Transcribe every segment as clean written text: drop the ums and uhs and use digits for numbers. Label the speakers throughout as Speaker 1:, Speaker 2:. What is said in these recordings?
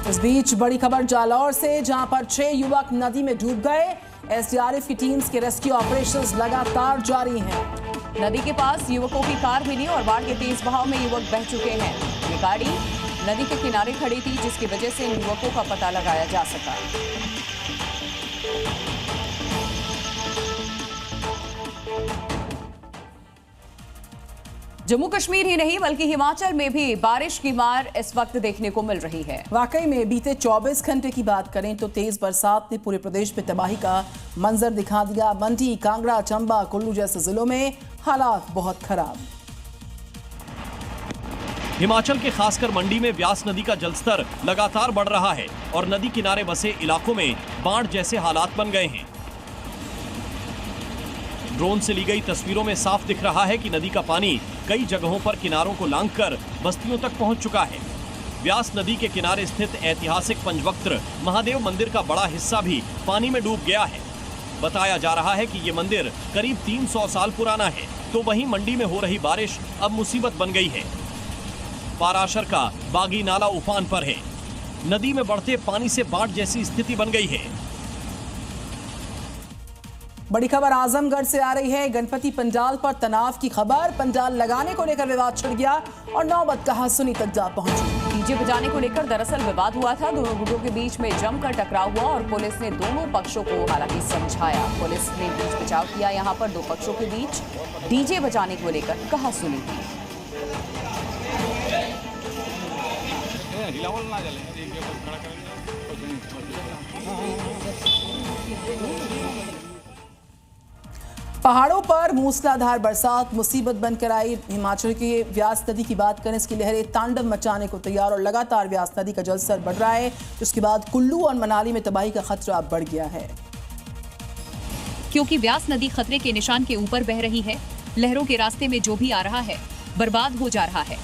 Speaker 1: इस बीच बड़ी खबर जालौर से, जहां पर 6 युवक नदी में डूब गए। एसडीआरएफ की टीम्स के रेस्क्यू ऑपरेशंस लगातार जारी हैं।
Speaker 2: नदी के पास युवकों की कार मिली और बाढ़ के तेज बहाव में युवक बह चुके हैं। ये गाड़ी नदी के किनारे खड़ी थी, जिसकी वजह से इन युवकों का पता लगाया जा सका। जम्मू कश्मीर ही नहीं बल्कि हिमाचल में भी बारिश की मार इस वक्त देखने को मिल रही है।
Speaker 1: वाकई में बीते 24 घंटे की बात करें तो तेज बरसात ने पूरे प्रदेश में तबाही का मंजर दिखा दिया। मंडी, कांगड़ा, चंबा, कुल्लू जैसे जिलों में हालात बहुत खराब।
Speaker 3: हिमाचल के खासकर मंडी में व्यास नदी का जलस्तर लगातार बढ़ रहा है और नदी किनारे बसे इलाकों में बाढ़ जैसे हालात बन गए हैं। ड्रोन से ली गई तस्वीरों में साफ दिख रहा है कि नदी का पानी कई जगहों पर किनारों को लांघकर बस्तियों तक पहुंच चुका है। व्यास नदी के किनारे स्थित ऐतिहासिक पंचवक्त्र महादेव मंदिर का बड़ा हिस्सा भी पानी में डूब गया है। बताया जा रहा है कि ये मंदिर करीब 300 साल पुराना है। तो वहीं मंडी में हो रही बारिश अब मुसीबत बन गई है। पाराशर का बागी नाला उफान पर है। नदी में बढ़ते पानी से बाढ़ जैसी स्थिति बन गई है।
Speaker 1: बड़ी खबर आजमगढ़ से आ रही है। गणपति पंडाल पर तनाव की खबर। पंडाल लगाने को लेकर विवाद छिड़ गया और नौबत कहासुनी तक जा पहुंची।
Speaker 2: डीजे बजाने को लेकर दरअसल विवाद हुआ था। दोनों गुटों के बीच में जमकर टकराव हुआ और पुलिस ने दोनों पक्षों को हालांकि समझाया। पुलिस ने बीच बचाव किया। यहाँ पर दो पक्षों के बीच डीजे बजाने को लेकर कहासुनी थी।
Speaker 1: पहाड़ों पर मूसलाधार बरसात मुसीबत बनकर आई। हिमाचल के व्यास नदी की बात करें, इसकी लहरें तांडव मचाने को तैयार और लगातार व्यास नदी का जलस्तर बढ़ रहा है। उसके बाद कुल्लू और मनाली में तबाही का खतरा बढ़ गया है,
Speaker 4: क्योंकि व्यास नदी खतरे के निशान के ऊपर बह रही है। लहरों के रास्ते में जो भी आ रहा है बर्बाद हो जा रहा है।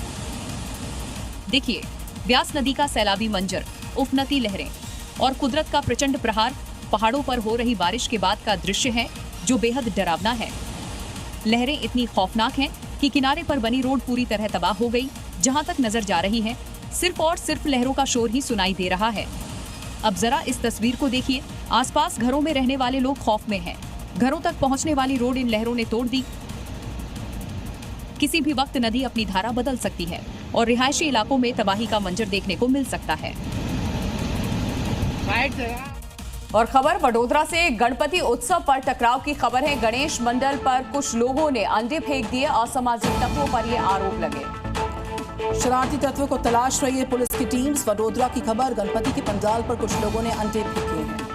Speaker 4: देखिए व्यास नदी का सैलाबी मंजर, उफनती लहरें और कुदरत का प्रचंड प्रहार। पहाड़ों पर हो रही बारिश के बाद का दृश्य है जो बेहद डरावना है। लहरें इतनी खौफनाक हैं कि किनारे पर बनी रोड पूरी तरह तबाह हो गई। जहां तक नजर जा रही है सिर्फ और सिर्फ लहरों का शोर ही सुनाई दे रहा है। अब जरा इस तस्वीर को देखिए। आसपास घरों में रहने वाले लोग खौफ में हैं। घरों तक पहुंचने वाली रोड इन लहरों ने तोड़ दी। किसी भी वक्त नदी अपनी धारा बदल सकती है और रिहायशी इलाकों में तबाही का मंजर देखने को मिल सकता है।
Speaker 2: और खबर वडोदरा से, गणपति उत्सव पर टकराव की खबर है। गणेश मंडल पर कुछ लोगों ने अंडे फेंक दिए। असामाजिक तत्वों पर ये आरोप लगे।
Speaker 1: शरारती तत्वों को तलाश रही है पुलिस की टीम्स। वडोदरा की खबर, गणपति के पंडाल पर कुछ लोगों ने अंडे फेंके हैं।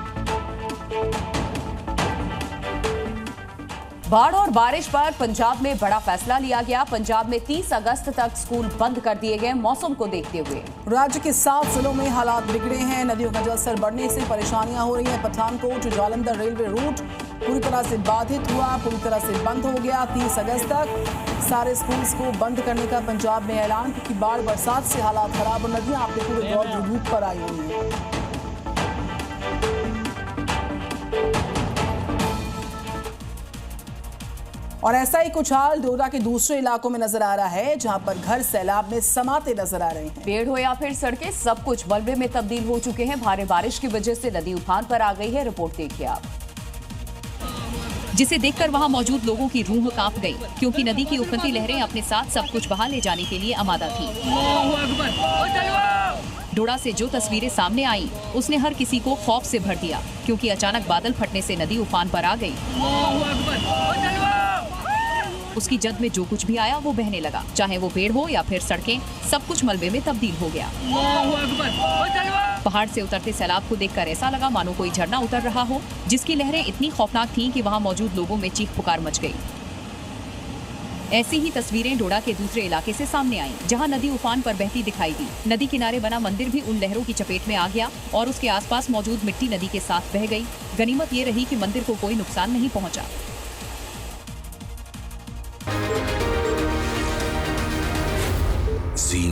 Speaker 2: बाढ़ और बारिश पर पंजाब में बड़ा फैसला लिया गया। पंजाब में 30 अगस्त तक स्कूल बंद कर दिए गए। मौसम को देखते हुए
Speaker 1: राज्य के 7 जिलों में हालात बिगड़े हैं। नदियों का जलस्तर बढ़ने से परेशानियां हो रही हैं। पठानकोट जालंधर रेलवे रूट पूरी तरह से बाधित हुआ, पूरी तरह से बंद हो गया। 30 अगस्त तक सारे स्कूल्स को बंद करने का पंजाब में ऐलान, क्योंकि बाढ़ बरसात से हालात खराब और नदियां अपने पूरे दौर रूप पर आई हुई हैं। और ऐसा ही कुछ हाल डोडा के दूसरे इलाकों में नजर आ रहा है, जहां पर घर सैलाब में समाते नजर आ रहे हैं।
Speaker 2: पेड़ हो या फिर सड़कें, सब कुछ मलबे में तब्दील हो चुके हैं। भारी बारिश की वजह से नदी उफान पर आ गई है। रिपोर्ट देखिए आप,
Speaker 4: जिसे देखकर वहां मौजूद लोगों की रूह कांप गई, क्योंकि नदी की उफनती लहरें अपने साथ सब कुछ बहा ले जाने के लिए आमादा थी। डोडा से जो तस्वीरें सामने आई उसने हर किसी को खौफ से भर दिया, क्योंकि अचानक बादल फटने से नदी उफान पर आ गई। उसकी जद में जो कुछ भी आया वो बहने लगा, चाहे वो पेड़ हो या फिर सड़कें, सब कुछ मलबे में तब्दील हो गया। पहाड़ से उतरते सैलाब को देखकर ऐसा लगा मानो कोई झरना उतर रहा हो, जिसकी लहरें इतनी खौफनाक थीं कि वहां मौजूद लोगों में चीख पुकार मच गई। ऐसी ही तस्वीरें डोडा के दूसरे इलाके से सामने आईं, जहां नदी उफान पर बहती दिखाई दी। नदी किनारे बना मंदिर भी उन लहरों की चपेट में आ गया और उसके आसपास मौजूद मिट्टी नदी के साथ बह गई। गनीमत ये रही कि मंदिर को कोई नुकसान नहीं पहुंचा।
Speaker 5: Zee